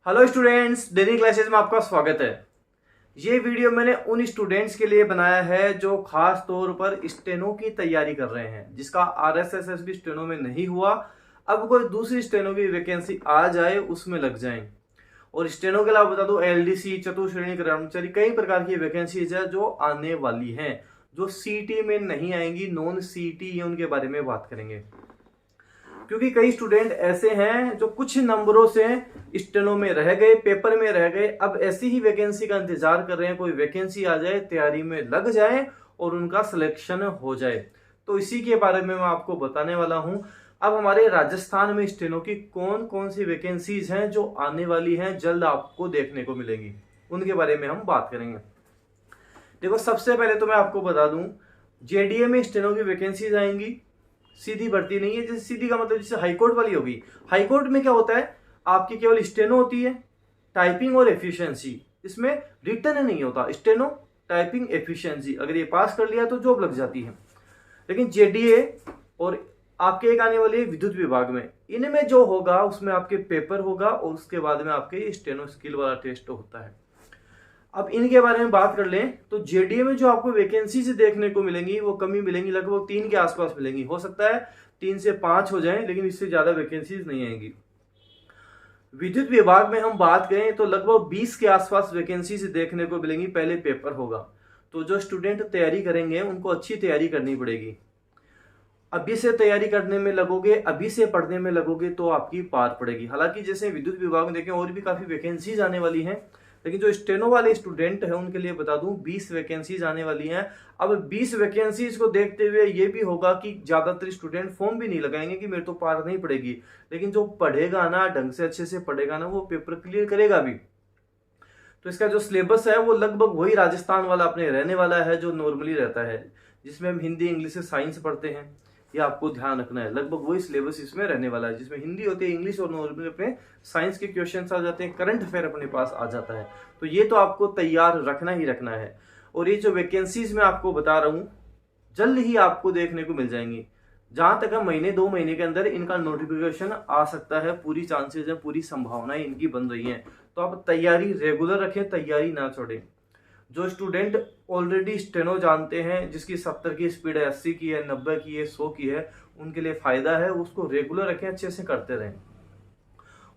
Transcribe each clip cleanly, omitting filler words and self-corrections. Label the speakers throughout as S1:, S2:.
S1: Hello students, daily classes में आपका स्वागत है। ये वीडियो मैंने उन स्टूडेंट्स के लिए बनाया है जो खास तौर पर स्टेनो की तैयारी कर रहे हैं, जिसका आरएसएसएस भी स्टेनो में नहीं हुआ। अब कोई दूसरी स्टेनो की वैकेंसी आ जाए उसमें लग जाएं। और स्टेनो के अलावा बता दो एलडीसी, चतुश्रेणी कर्मचारी, कई प्रकार की वैकेंसीज है जो आने वाली हैं, जो सीटी में नहीं आएंगी, नॉन सीटी, उनके बारे में बात करेंगे। क्योंकि कई स्टूडेंट ऐसे हैं जो कुछ नंबरों से स्टेनो में रह गए, पेपर में रह गए, अब ऐसी ही वैकेंसी का इंतजार कर रहे हैं, कोई वैकेंसी आ जाए, तैयारी में लग जाए और उनका सिलेक्शन हो जाए। तो इसी के बारे में मैं आपको बताने वाला हूं। अब हमारे राजस्थान में स्टेनो की कौन कौन सी वैकेंसीज हैं जो आने वाली हैं, जल्द आपको देखने को मिलेंगी, उनके बारे में हम बात करेंगे। देखो, सबसे पहले तो मैं आपको बता दूं, जेडीए में स्टेनो की वैकेंसीज आएंगी। सीधी भर्ती नहीं है, जैसे सीधी का मतलब जैसे हाईकोर्ट वाली होगी। हाईकोर्ट में क्या होता है, आपकी केवल स्टेनो होती है, टाइपिंग और एफिशिएंसी, इसमें रिटर्न नहीं होता। स्टेनो, टाइपिंग, एफिशिएंसी, अगर ये पास कर लिया तो जॉब लग जाती है। लेकिन जेडीए और आपके एक आने वाली विद्युत विभाग में, इनमें जो होगा उसमें आपके पेपर होगा और उसके बाद में आपके स्टेनो स्किल वाला टेस्ट होता है। अब इनके बारे में बात कर लें तो जेडीए में जो आपको वैकेंसी से देखने को मिलेंगी वो कमी मिलेंगी, लगभग 3 के आसपास मिलेंगी। हो सकता है 3 से 5 हो जाएं, लेकिन इससे ज्यादा वैकेंसीज नहीं आएंगी। विद्युत विभाग में हम बात करें तो लगभग 20 के आसपास वैकेंसी से देखने को मिलेंगी। पहले पेपर होगा, तो जो स्टूडेंट तैयारी करेंगे उनको अच्छी तैयारी करनी पड़ेगी। अभी से तैयारी करने में लगोगे, अभी से पढ़ने में लगोगे तो आपकी पार पड़ेगी। हालांकि जैसे विद्युत विभाग में देखें और भी काफी वैकेंसीज आने वाली हैं, लेकिन जो स्टेनो वाले स्टूडेंट हैं उनके लिए बता दूं 20 वैकेंसीज आने वाली हैं। अब 20 वैकेंसीज को देखते हुए ये भी होगा कि ज्यादातर स्टूडेंट फॉर्म भी नहीं लगाएंगे कि मेरे तो पार नहीं पड़ेगी, लेकिन जो पढ़ेगा ना, ढंग से अच्छे से पढ़ेगा ना, वो पेपर क्लियर करेगा भी। तो इसका जो सिलेबस है वो लगभग वही राजस्थान वाला अपने रहने वाला है जो नॉर्मली रहता है, जिसमें हम हिंदी, इंग्लिश, साइंस पढ़ते हैं। ये आपको ध्यान रखना है, लगभग वही सिलेबस इसमें रहने वाला है, जिसमें हिंदी होती है, इंग्लिश और नॉर्मली अपने साइंस के क्वेश्चंस आ जाते हैं, करंट अफेयर अपने पास आ जाता है। तो ये तो आपको तैयार रखना ही रखना है। और ये जो वैकेंसीज मैं आपको बता रहा हूँ जल्द ही आपको देखने को मिल जाएंगी। जहां तक है महीने 2 महीने के अंदर इनका नोटिफिकेशन आ सकता है, पूरी चांसेस है, पूरी संभावनाएं इनकी बन रही हैं। तो आप तैयारी रेगुलर रखें, तैयारी ना छोड़ें। जो स्टूडेंट ऑलरेडी स्टेनो जानते हैं, जिसकी 70 की स्पीड है, 80 की है, 90 की है, 100 की है, उनके लिए फायदा है, उसको रेगुलर रखें, अच्छे से करते रहें।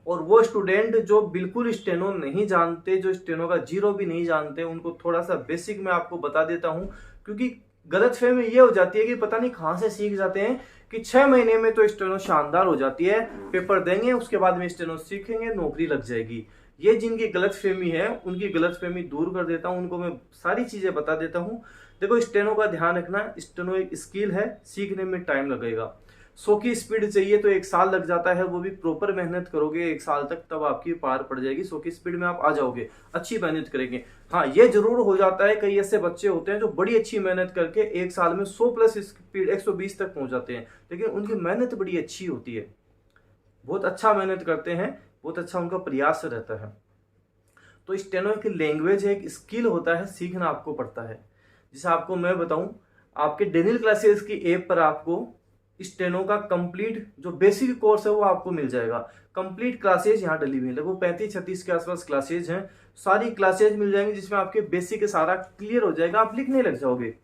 S1: और वो स्टूडेंट जो बिल्कुल स्टेनो नहीं जानते, जो स्टेनो का जीरो भी नहीं जानते, उनको थोड़ा सा बेसिक मैं आपको बता देता हूं। क्योंकि गलतफहमी ये हो जाती है कि पता नहीं कहां से सीख जाते हैं कि 6 महीने में तो स्टेनो शानदार हो जाती है, पेपर देंगे उसके बाद में स्टेनो सीखेंगे, नौकरी लग जाएगी। ये जिनकी गलतफहमी है उनकी गलतफहमी दूर कर देता हूं, उनको मैं सारी चीजें बता देता हूं। देखो, स्टेनो का ध्यान रखना, स्टेनो एक स्किल है, सीखने में टाइम लगेगा। 100 की स्पीड चाहिए तो 1 साल लग जाता है, वो भी प्रॉपर मेहनत करोगे 1 साल तक, तब आपकी पार पड़ जाएगी। 100 की स्पीड में आप आ जाओगे, अच्छी मेहनत करेंगे। हाँ, ये जरूर हो जाता है, कई ऐसे बच्चे होते हैं जो बड़ी अच्छी मेहनत करके 1 साल में 100 प्लस स्पीड 120 तक पहुंच जाते हैं, लेकिन उनकी मेहनत बड़ी अच्छी होती है, बहुत अच्छा मेहनत करते हैं, बहुत अच्छा उनका प्रयास रहता है। तो स्टेनो एक लैंग्वेज है, एक स्किल होता है, सीखना आपको पड़ता है। जैसे आपको मैं बताऊं, आपके डेनियल क्लासेस की ऐप पर आपको स्टेनो का कंप्लीट जो बेसिक कोर्स है वो आपको मिल जाएगा। कंप्लीट क्लासेज यहाँ डली हुई है, लगभग 35-36 के आसपास क्लासेज हैं। सारी क्लासेज मिल जाएंगी जिसमें आपके बेसिक सारा क्लियर हो जाएगा, आप लिखने लग जाओगे।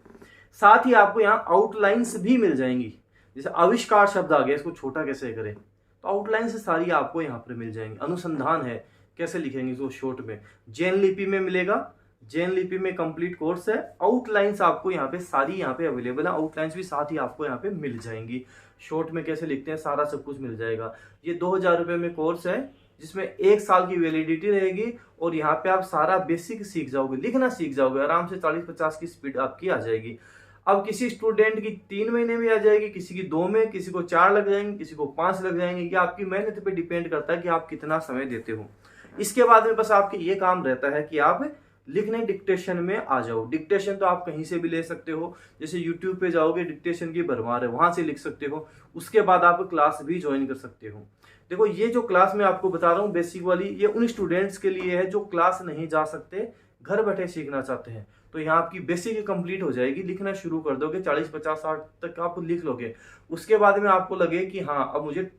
S1: साथ ही आपको यहाँ आउटलाइंस भी मिल जाएंगी। जैसे आविष्कार शब्द आ गया, इसको छोटा कैसे करें, तो आउटलाइन से सारी आपको यहाँ पर मिल जाएंगी। अनुसंधान है, कैसे लिखेंगे इसको शॉर्ट में, जैन लिपि में मिलेगा, जैन लिपि में कंप्लीट कोर्स है। आउटलाइंस आपको यहाँ पे सारी यहाँ पे अवेलेबल है, आउटलाइंस भी साथ ही आपको यहाँ पे मिल जाएंगी। शॉर्ट में कैसे लिखते हैं सारा सब कुछ मिल जाएगा। ये 2000 रुपये में कोर्स है, जिसमें 1 साल की वैलिडिटी रहेगी, और यहाँ पे आप सारा बेसिक सीख जाओगे, लिखना सीख जाओगे, आराम से 40-50 की स्पीड आपकी आ जाएगी। अब किसी स्टूडेंट की 3 महीने में आ जाएगी, किसी की 2 में, किसी को 4 लग जाएंगे, किसी को 5 लग जाएंगे। ये आपकी मेहनत पे डिपेंड करता है कि आप कितना समय देते हो। इसके बाद में बस आपके ये काम रहता है कि आप लिखने डिक्टेशन में आ जाओ। डिक्टेशन तो आप कहीं से भी ले सकते हो, जैसे यूट्यूब पे जाओगे, डिक्टेशन की भरमार है, वहां से लिख सकते हो। उसके बाद आप क्लास भी ज्वाइन कर सकते हो। देखो, ये जो क्लास मैं आपको बता रहा हूँ बेसिक वाली, ये उन स्टूडेंट्स के लिए है जो क्लास नहीं जा सकते, घर बैठे सीखना चाहते हैं। तो यहाँ आपकी बेसिक कंप्लीट हो जाएगी, लिखना शुरू कर दोगे, 40-50-60 तक आप लिख लोगे। उसके बाद में आपको लगे कि हाँ, अब मुझे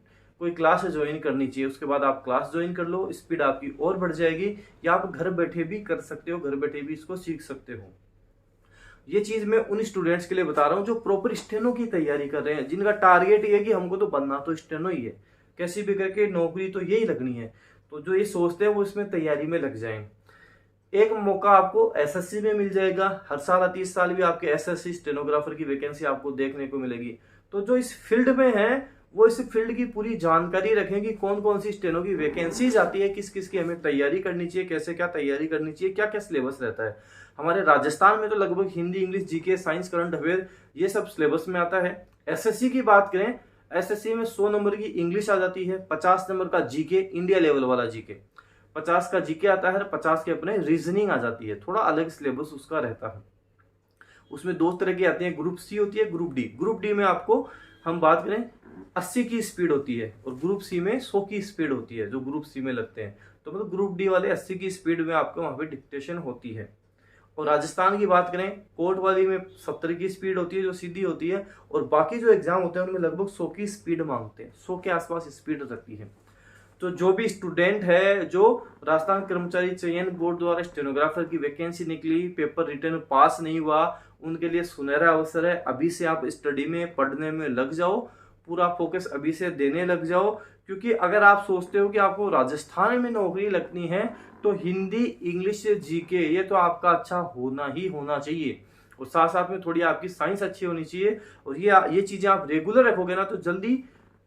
S1: कोई क्लास ज्वाइन करनी चाहिए, उसके बाद आप क्लास ज्वाइन कर लो, स्पीड आपकी और बढ़ जाएगी, या आप घर बैठे भी कर सकते हो, घर बैठे भी इसको सीख सकते हो। ये चीज मैं उन स्टूडेंट्स के लिए बता रहा हूँ जो प्रॉपर स्टेनो की तैयारी कर रहे हैं, जिनका टारगेट ये है कि हमको तो बनना तो स्टेनो ही है, कैसी भी करके नौकरी तो यही लगनी है। तो जो ये सोचते हैं वो इसमें तैयारी में लग जाएं। एक मौका आपको एसएससी में मिल जाएगा, हर साल आती इस साल भी आपके एसएससी स्टेनोग्राफर की वैकेंसी आपको देखने को मिलेगी। तो जो इस फील्ड में है वो इस फील्ड की पूरी जानकारी रखें कि कौन कौन सी स्टेनो की वैकेंसीज आती है, किस किस की हमें तैयारी करनी चाहिए, कैसे क्या तैयारी करनी चाहिए, क्या क्या सिलेबस रहता है। हमारे राजस्थान में तो लगभग Hindi, English, GK, science, current affair ये सब सिलेबस में आता है। एसएससी की बात करें, एसएससी में 100 नंबर की इंग्लिश आ जाती है, 50 नंबर का जीके, इंडिया लेवल वाला जीके, 50 का जीके आता है, 50 के अपने रीजनिंग आ जाती है। थोड़ा अलग सिलेबस उसका रहता है। उसमें दो तरह की आती है, ग्रुप सी होती है, ग्रुप डी। ग्रुप डी में आपको हम बात करें 80 की स्पीड होती है, और ग्रुप सी में 100 की स्पीड होती है, जो ग्रुप सी में लगते हैं। तो मतलब ग्रुप डी वाले 80 की स्पीड में आपको वहां पे डिक्टेशन होती है। और राजस्थान की बात करें, कोर्ट वाली में 70 की स्पीड होती है, जो सीधी होती है, और बाकी जो एग्जाम होते हैं उनमें लगभग 100 की स्पीड मांगते हैं, 100 के आसपास स्पीड रहती है। तो जो भी स्टूडेंट है, जो राजस्थान कर्मचारी चयन बोर्ड द्वारा स्टेनोग्राफर की वैकेंसी निकली, पेपर रिटर्न पास नहीं हुआ, उनके लिए सुनहरा अवसर है। अभी से आप स्टडी में, पढ़ने में लग जाओ, पूरा फोकस अभी से देने लग जाओ। क्योंकि अगर आप सोचते हो कि आपको राजस्थान में नौकरी लगनी है तो हिंदी, इंग्लिश, जीके ये तो आपका अच्छा होना ही होना चाहिए, और साथ साथ में थोड़ी आपकी साइंस अच्छी होनी चाहिए। और ये चीजें आप रेगुलर रखोगे ना तो जल्दी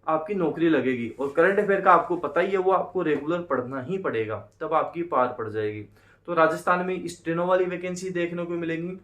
S1: आपकी नौकरी लगेगी। और करंट अफेयर का आपको पता ही है, वो आपको रेगुलर पढ़ना ही पड़ेगा, तब आपकी पार पड़ जाएगी। तो राजस्थान में स्टेनो वाली वैकेंसी देखने को मिलेगी।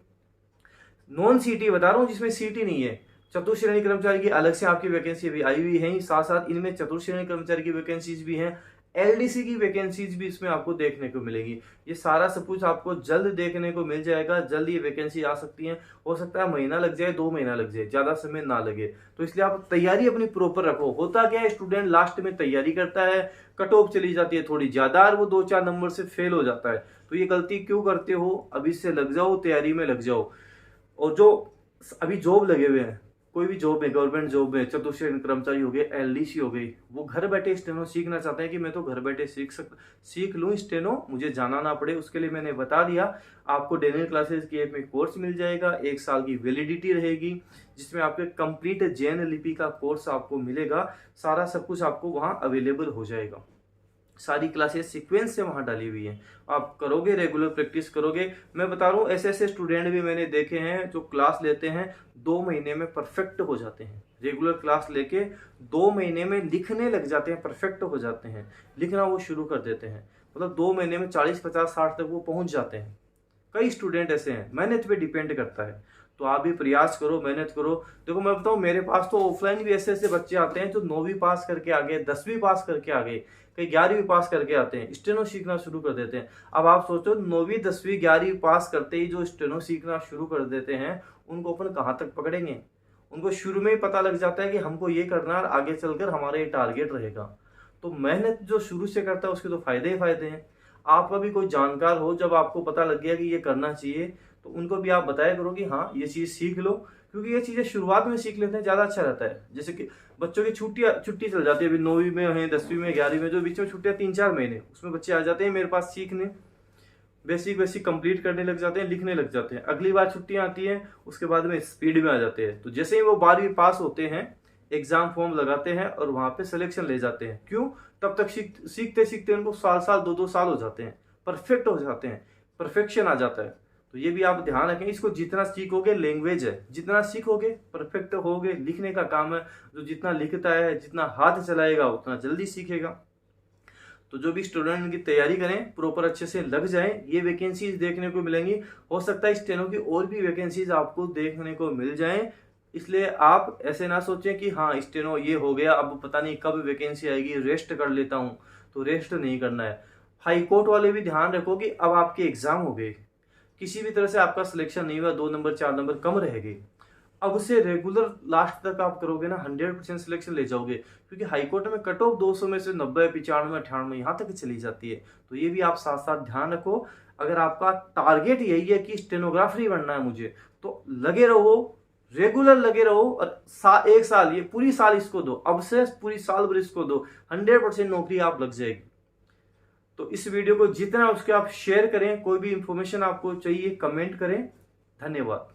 S1: नॉन सीटी बता रहा हूँ, जिसमें सीटी नहीं है, चतुर्श्रेणी कर्मचारी की अलग से आपकी वैकेंसी भी आई हुई है, साथ साथ इनमें चतुर्श्रेणी कर्मचारी की वैकेंसीज भी हैं, एलडीसी की वैकेंसीज भी इसमें आपको देखने को मिलेगी। ये सारा सब कुछ आपको जल्द देखने को मिल जाएगा, जल्द ये वैकेंसी आ सकती है। हो सकता है महीना लग जाए, 2 महीना लग जाए, ज्यादा समय ना लगे। तो इसलिए आप तैयारी अपनी प्रॉपर रखो। होता क्या है, स्टूडेंट लास्ट में तैयारी करता है, कट ऑफ चली जाती है थोड़ी ज्यादा, और वो 2-4 नंबर से फेल हो जाता है। तो ये गलती क्यों करते हो? अभी से लग जाओ, तैयारी में लग जाओ। और जो अभी जॉब लगे हुए हैं, कोई भी जॉब में, गवर्नमेंट जॉब में, चतुर्श्रेणी कर्मचारी हो गए, एलडीसी हो गई, वो घर बैठे स्टेनो सीखना चाहते हैं कि मैं तो घर बैठे सीख लूँ स्टेनो, मुझे जाना ना पड़े। उसके लिए मैंने बता दिया, आपको डेनियल क्लासेस की ऐप में कोर्स मिल जाएगा, 1 साल की वैलिडिटी रहेगी, जिसमें आपके कंप्लीट जैन लिपि का कोर्स आपको मिलेगा। सारा सब कुछ आपको वहां अवेलेबल हो जाएगा। सारी क्लासेस सीक्वेंस से वहां डाली हुई है, आप करोगे, रेगुलर प्रैक्टिस करोगे। मैं बता रहा हूँ, ऐसे ऐसे स्टूडेंट भी मैंने देखे हैं जो क्लास लेते हैं 2 महीने में परफेक्ट हो जाते हैं। रेगुलर क्लास लेके 2 महीने में लिखने लग जाते हैं, परफेक्ट हो जाते हैं, लिखना वो शुरू कर देते हैं। मतलब 2 महीने में 40, 50, 60 तक वो पहुंच जाते हैं। कई स्टूडेंट ऐसे हैं, मेहनत पे डिपेंड करता है। तो आप भी प्रयास करो, मेहनत करो। देखो मैं बताऊं, मेरे पास तो ऑफलाइन भी ऐसे ऐसे बच्चे आते हैं जो 9वीं पास करके आ गए, 10वीं पास करके आ गए, कई 11वीं पास करके आते हैं, स्टेनो सीखना शुरू कर देते हैं। अब आप सोचो, 9वीं, 10वीं, 11वीं पास करते ही जो स्टेनो सीखना शुरू कर देते हैं, उनको अपन कहाँ तक पकड़ेंगे? उनको शुरू में ही पता लग जाता है कि हमको ये करना है, आगे चलकर हमारा ये टारगेट रहेगा। तो मेहनत जो शुरू से करता है उसके तो फायदे ही फायदे हैं। आपका भी कोई जानकार हो, जब आपको पता लग गया कि ये करना चाहिए, तो उनको भी आप बताया करो कि हाँ ये चीज सीख लो, क्योंकि ये चीजें शुरुआत में सीख लेते हैं, ज्यादा अच्छा रहता है। जैसे कि बच्चों की छुट्टी चल जाती है, अभी 9वीं में है, 10वीं में, 11वीं में, जो बीच में छुट्टियां 3-4 महीने, उसमें बच्चे आ जाते हैं मेरे पास सीखने, बेसिक कंप्लीट करने लग जाते हैं, लिखने लग जाते हैं। अगली बार छुट्टियां आती हैं, उसके बाद में स्पीड में आ जाते हैं। तो जैसे ही वो 12वीं पास होते हैं, एग्जाम फॉर्म लगाते हैं और वहां पे सिलेक्शन ले जाते हैं। क्यों? तब तक सीखते सीखते उनको साल 2-2 साल हो जाते हैं, परफेक्ट हो जाते हैं, परफेक्शन आ जाता है। तो ये भी आप ध्यान रखें, इसको जितना सीखोगे, लैंग्वेज है, जितना सीखोगे परफेक्ट होगे। लिखने का काम है, जो जितना लिखता है, जितना हाथ चलाएगा, उतना जल्दी सीखेगा। तो जो भी स्टूडेंट की तैयारी करें, प्रॉपर अच्छे से लग जाए, ये वैकेंसीज देखने को मिलेंगी। हो सकता है स्टेनो की और भी वैकेंसीज आपको देखने को मिल जाएं। इसलिए आप ऐसे ना सोचें कि हाँ स्टेनो ये हो गया, अब पता नहीं कब वैकेंसी आएगी, रेस्ट कर लेता हूँ। तो रेस्ट नहीं करना है। हाई कोर्ट वाले भी ध्यान रखो कि अब आपके एग्जाम हो गए, किसी भी तरह से आपका सिलेक्शन नहीं हुआ, 2 नंबर 4 नंबर कम रह गए, अब उसे रेगुलर लास्ट तक आप करोगे ना, 100% सिलेक्शन ले जाओगे। क्योंकि हाईकोर्ट में कट ऑफ 200 में से 90, 95, 98 यहाँ तक चली जाती है। तो ये भी आप साथ साथ ध्यान रखो। अगर आपका टारगेट यही है कि स्टेनोग्राफर बनना है मुझे, तो लगे रहो, रेगुलर लगे रहो और एक साल, ये पूरी साल इसको दो, अब से पूरी साल भर इसको दो, 100% नौकरी आप लग जाएगी। तो इस वीडियो को जितना उसके आप शेयर करें, कोई भी इंफॉर्मेशन आपको चाहिए कमेंट करें। धन्यवाद।